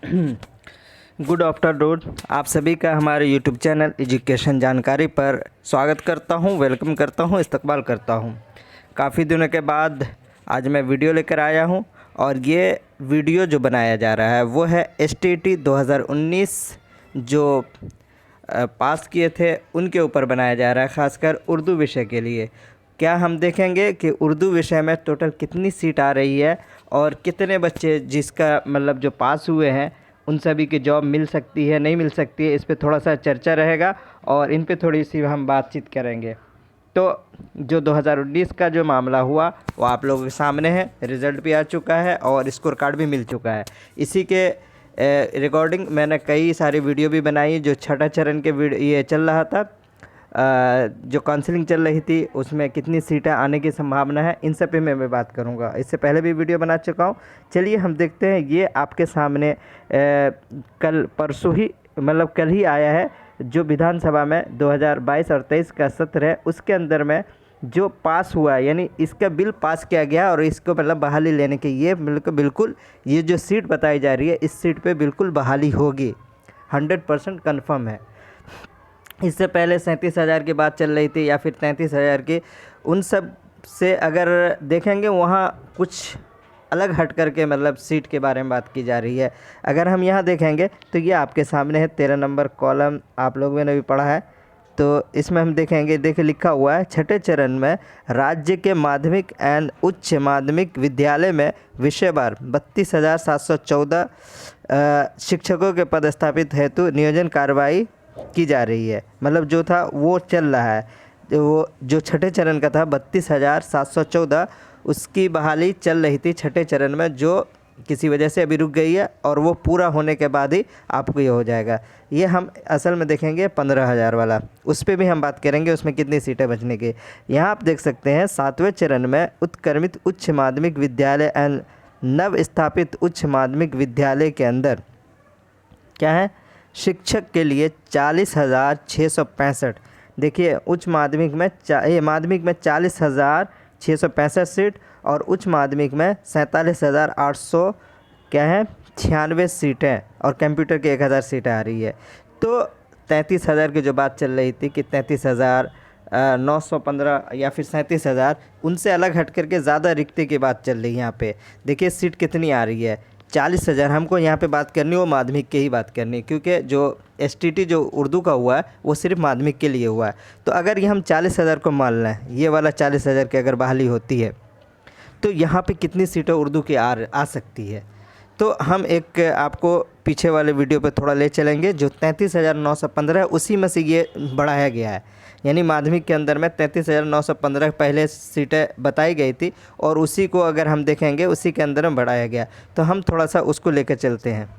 Good afternoon. आप सभी का हमारे यूट्यूब चैनल एजुकेशन जानकारी पर स्वागत करता हूं, वेलकम करता हूं, इस्तकबाल करता हूं। काफ़ी दिनों के बाद आज मैं वीडियो लेकर आया हूं और ये वीडियो जो बनाया जा रहा है वो है STT 2019 जो पास किए थे उनके ऊपर बनाया जा रहा है, ख़ासकर उर्दू विषय के लिए। क्या हम देखेंगे कि उर्दू विषय में टोटल कितनी सीट आ रही है और कितने बच्चे जिसका मतलब जो पास हुए हैं उन सभी की जॉब मिल सकती है, नहीं मिल सकती है, इस पे थोड़ा सा चर्चा रहेगा और इन पे थोड़ी सी हम बातचीत करेंगे। तो जो 2019 का जो मामला हुआ वो आप लोगों के सामने है, रिज़ल्ट भी आ चुका है और स्कोर कार्ड भी मिल चुका है। इसी के रिकॉर्डिंग मैंने कई सारी वीडियो भी बनाई। जो छठा चरण के ये चल रहा था, जो काउंसलिंग चल रही थी उसमें कितनी सीटें आने की संभावना है, इन सब पे मैं बात करूंगा। इससे पहले भी वीडियो बना चुका हूं। चलिए हम देखते हैं। ये आपके सामने कल परसों ही मतलब कल ही आया है जो विधानसभा में 2022 और 23 का सत्र है उसके अंदर में जो पास हुआ है, यानी इसका बिल पास किया गया और इसको मतलब बहाली लेने के ये बिल्कुल ये जो सीट बताई जा रही है इस सीट पे बिल्कुल बहाली होगी, 100% कन्फर्म है। इससे पहले 37,000 की बात चल रही थी या फिर 33,000 की, उन सब से अगर देखेंगे वहाँ कुछ अलग हट करके मतलब सीट के बारे में बात की जा रही है। अगर हम यहाँ देखेंगे तो ये आपके सामने है 13 नंबर कॉलम, आप लोगों ने भी पढ़ा है। तो इसमें हम देखेंगे, देखिए लिखा हुआ है छठे चरण में राज्य के माध्यमिक एवं उच्च माध्यमिक विद्यालय में विषयवार 32,714 शिक्षकों के पद स्थापित हेतु नियोजन कार्रवाई की जा रही है। मतलब जो था वो चल रहा है, वो जो छठे चरण का था 32,714 उसकी बहाली चल रही थी छठे चरण में, जो किसी वजह से अभी रुक गई है और वो पूरा होने के बाद ही आपको ये हो जाएगा। ये हम असल में देखेंगे 15,000 वाला, उस पर भी हम बात करेंगे उसमें कितनी सीटें बचने की। यहाँ आप देख सकते हैं 7वें चरण में उत्क्रमित उच्च माध्यमिक विद्यालय एवं नव स्थापित उच्च माध्यमिक विद्यालय के अंदर क्या है, शिक्षक के लिए 40,665। देखिए उच्च माध्यमिक में माध्यमिक में 40,665 सीट और उच्च माध्यमिक में 47,800 क्या है 96 सीटें और कंप्यूटर की 1,000 सीटें आ रही है। तो 33,000 की जो बात चल रही थी कि 33,915 या फिर 37,000, उनसे अलग हट करके ज़्यादा रिक्ति की बात चल रही है। यहाँ पे देखिए सीट कितनी आ रही है, 40,000। हमको यहाँ पे बात करनी वो माध्यमिक की ही बात करनी, क्योंकि जो STT जो उर्दू का हुआ है वो सिर्फ माध्यमिक के लिए हुआ है। तो अगर ये हम 40,000 को मान लें, ये वाला 40,000 की अगर बहाली होती है तो यहाँ पे कितनी सीटें उर्दू की आ सकती है। तो हम एक आपको पीछे वाले वीडियो पे थोड़ा ले चलेंगे। जो 33,915 है उसी में से ये बढ़ाया गया है, यानी माध्यमिक के अंदर में 33,915 पहले सीटें बताई गई थी और उसी को अगर हम देखेंगे उसी के अंदर में बढ़ाया गया। तो हम थोड़ा सा उसको लेकर चलते हैं।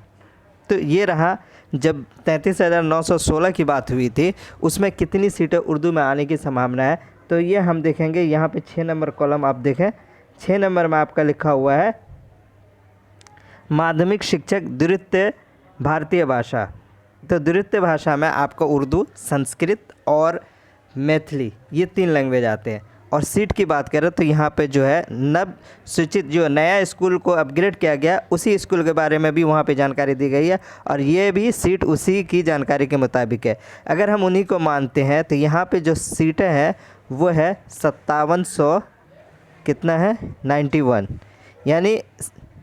तो ये रहा, जब 33,916 की बात हुई थी उसमें कितनी सीटें उर्दू में आने की संभावना है। तो ये हम देखेंगे यहाँ पे 6 नंबर कॉलम आप देखें, 6 नंबर में आपका लिखा हुआ है माध्यमिक शिक्षक द्वितीय भारतीय भाषा। तो द्वितीय भाषा में आपका उर्दू, संस्कृत और मैथिली, ये 3 लैंग्वेज आते हैं। और सीट की बात करें तो यहाँ पे जो है नव सूचित जो नया स्कूल को अपग्रेड किया गया उसी स्कूल के बारे में भी वहाँ पे जानकारी दी गई है और ये भी सीट उसी की जानकारी के मुताबिक है। अगर हम उन्हीं को मानते हैं तो यहाँ पे जो सीटें हैं वो है 5700 कितना है 91, यानी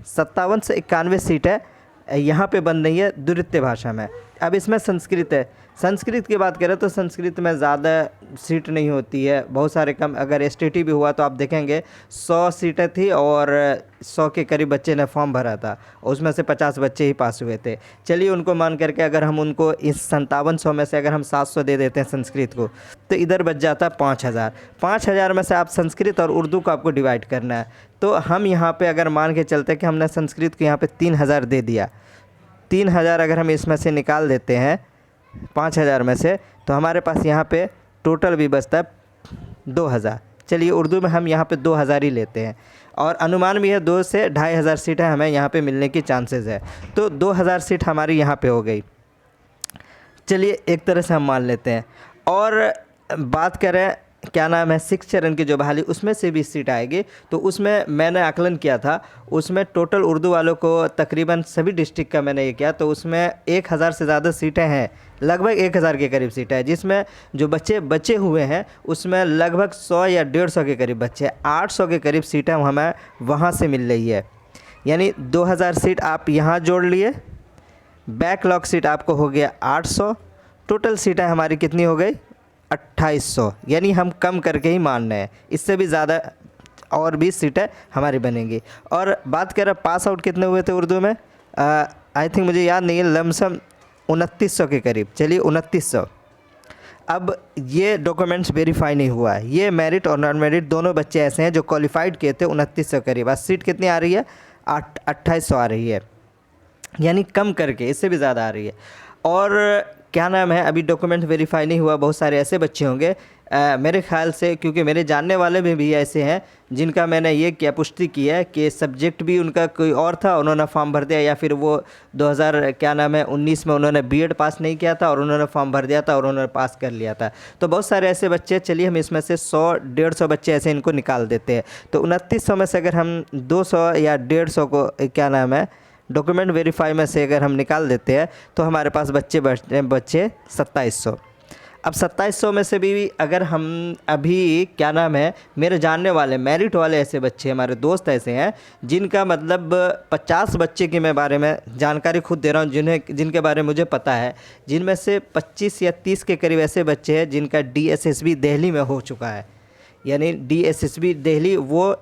5791 सीटें यहाँ पे बन रही है द्वितीय भाषा में। अब इसमें संस्कृत है, संस्कृत की बात करें तो संस्कृत में ज़्यादा सीट नहीं होती है, बहुत सारे कम। अगर STT भी हुआ तो आप देखेंगे 100 सीटें थी और 100 के करीब बच्चे ने फॉर्म भरा था, उसमें से 50 बच्चे ही पास हुए थे। चलिए उनको मान करके अगर हम उनको इस 5700 में से अगर हम 700 दे देते हैं संस्कृत को तो इधर बच जाता है 5,000। 5,000 में से आप संस्कृत और उर्दू को आपको डिवाइड करना है। तो हम यहाँ पर अगर मान के चलते कि हमने संस्कृत को यहाँ पर 3,000 दे दिया, 3,000 अगर हम इसमें से निकाल देते हैं 5,000 में से तो हमारे पास यहाँ पे टोटल भी बचता है 2,000। चलिए उर्दू में हम यहाँ पे 2,000 ही लेते हैं और अनुमान भी है 2 से 2,500 सीटें हमें यहाँ पे मिलने की चांसेस है। तो 2,000 सीट हमारी यहाँ पे हो गई। चलिए एक तरह से हम मान लेते हैं। और बात करें क्या नाम है 6 चरण की जो बहाली उसमें से भी सीट आएगी। तो उसमें मैंने आकलन किया था, उसमें टोटल उर्दू वालों को तकरीबन सभी डिस्ट्रिक्ट का मैंने ये किया, तो उसमें 1000 से ज़्यादा सीटें हैं, लगभग 1000 के करीब सीटें हैं, जिसमें जो बच्चे बचे हुए हैं उसमें लगभग 100 या 150 के करीब बच्चे, 800 के करीब सीटें हमें वहाँ से मिल रही है। यानी 2000 सीट आप यहाँ जोड़ लिए, बैकलॉग सीट आपको हो गया 800, टोटल सीटें हमारी कितनी हो गई 2800। यानी हम कम करके ही मान रहे हैं, इससे भी ज़्यादा और 20 सीटें हमारी बनेंगी। और बात करें पास आउट कितने हुए थे उर्दू में, आई थिंक मुझे याद नहीं है, लमसम 2900 के करीब, चलिए 2900। अब ये डॉक्यूमेंट्स वेरीफाई नहीं हुआ है, ये मेरिट और नॉन मेरिट दोनों बच्चे ऐसे हैं जो क्वालिफाइड किए थे 2900 करीब। आज सीट कितनी आ रही है 2800 आ रही है, यानी कम करके इससे भी ज़्यादा आ रही है। और क्या नाम है, अभी डॉक्यूमेंट वेरीफाई नहीं हुआ, बहुत सारे ऐसे बच्चे होंगे मेरे ख्याल से, क्योंकि मेरे जानने वाले में भी ऐसे हैं जिनका मैंने ये क्या पुष्टि की है कि सब्जेक्ट भी उनका कोई और था, उन्होंने फॉर्म भर दिया, या फिर वो 2019 में उन्होंने बीएड पास नहीं किया था और उन्होंने फॉर्म भर दिया था और उन्होंने पास कर लिया था। तो बहुत सारे ऐसे बच्चे, चलिए हम इसमें से 100-150 बच्चे ऐसे इनको निकाल देते हैं। तो 2900 में से अगर हम 200 या 150 को क्या नाम है डॉक्यूमेंट वेरीफाई में से अगर हम निकाल देते हैं तो हमारे पास बच्चे 2700। अब 2700 में से भी अगर हम अभी क्या नाम है मेरे जानने वाले मेरिट वाले ऐसे बच्चे, हमारे दोस्त ऐसे हैं जिनका मतलब 50 बच्चे की मैं बारे में जानकारी खुद दे रहा हूँ, जिनके बारे में मुझे पता है, जिनमें से 25 या 30 के करीब ऐसे बच्चे हैं जिनका DSSB दिल्ली में हो चुका है। यानी DSSB दिल्ली वो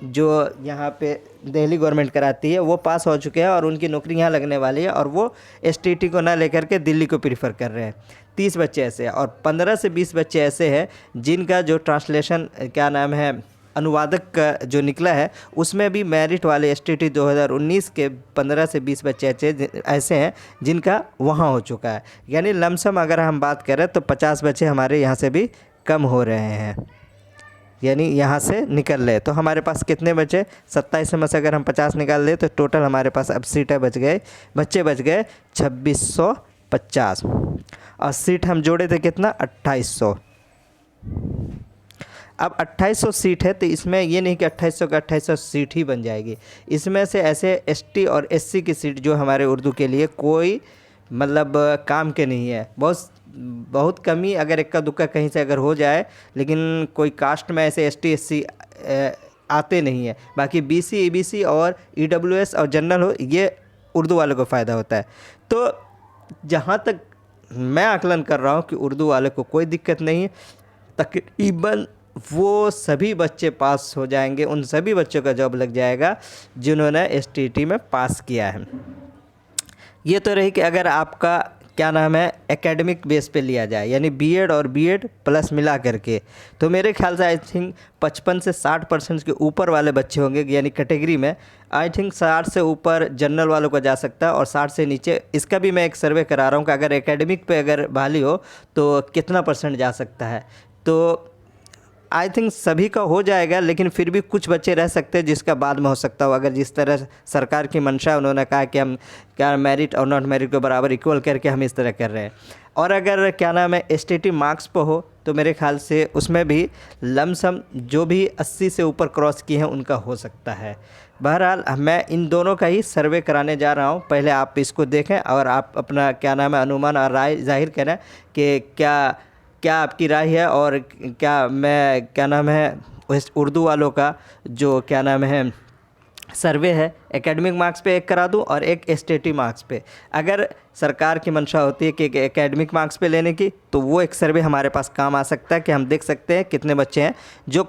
जो यहाँ पे दिल्ली गवर्नमेंट कराती है वो पास हो चुके हैं और उनकी नौकरी यहाँ लगने वाली है, और वो STT को ना लेकर के दिल्ली को प्रीफर कर रहे हैं। 30 बच्चे ऐसे हैं, और 15 से 20 बच्चे ऐसे हैं जिनका जो ट्रांसलेशन क्या नाम है अनुवादक का जो निकला है उसमें भी मेरिट वाले STT 2019 के 15 से 20 बच्चे ऐसे हैं जिनका वहाँ हो चुका है। यानी लमसम अगर हम बात करें तो 50 बच्चे हमारे यहाँ से भी कम हो रहे हैं, यानी यहाँ से निकल रहे। तो हमारे पास कितने बचे 27 में से अगर हम 50 निकाल लें तो टोटल हमारे पास अब सीटें बच्चे बच गए 2650, और सीट हम जोड़े थे कितना 2800। अब 2800 सीट है तो इसमें ये नहीं कि 2800 का 2800 सीट ही बन जाएगी, इसमें से ऐसे ST और SC की सीट जो हमारे उर्दू के लिए कोई मतलब काम के नहीं है, बहुत कमी अगर इक्का दुक्का कहीं से अगर हो जाए, लेकिन कोई कास्ट में ऐसे ST SC आते नहीं है। बाकी BC EBC और EWS और जनरल हो, ये उर्दू वालों को फ़ायदा होता है। तो जहाँ तक मैं आकलन कर रहा हूँ कि उर्दू वाले को कोई दिक्कत नहीं है, तकरीबन वो सभी बच्चे पास हो जाएंगे, उन सभी बच्चों का जॉब लग जाएगा जिन्होंने STT में पास किया है। ये तो रही कि अगर आपका क्या नाम है एकेडमिक बेस पे लिया जाए, यानी बीएड और बीएड प्लस मिला करके, तो मेरे ख्याल से आई थिंक 55 से 60% के ऊपर वाले बच्चे होंगे, यानी कैटेगरी में आई थिंक 60 से ऊपर जनरल वालों को जा सकता है और 60 से नीचे। इसका भी मैं एक सर्वे करा रहा हूँ कि अगर एकेडमिक पे अगर बहाली हो तो कितना % जा सकता है। तो आई थिंक सभी का हो जाएगा, लेकिन फिर भी कुछ बच्चे रह सकते हैं जिसका बाद में हो सकता हो, अगर जिस तरह सरकार की मंशा उन्होंने कहा कि हम क्या मेरिट और नॉन मेरिट को बराबर इक्वल करके हम इस तरह कर रहे हैं। और अगर क्या नाम है STT मार्क्स पर हो तो मेरे ख्याल से उसमें भी लमसम जो भी 80 से ऊपर क्रॉस किए हैं उनका हो सकता है। बहरहाल मैं इन दोनों का ही सर्वे कराने जा रहा हूँ, पहले आप इसको देखें और आप अपना क्या नाम है अनुमान और राय जाहिर करें कि क्या आपकी राय है, और क्या मैं क्या नाम है उर्दू वालों का जो क्या नाम है सर्वे है एकेडमिक मार्क्स पे एक करा दूं और एक STT मार्क्स पे। अगर सरकार की मंशा होती है कि एकेडमिक मार्क्स पे लेने की, तो वो एक सर्वे हमारे पास काम आ सकता है कि हम देख सकते हैं कितने बच्चे हैं जो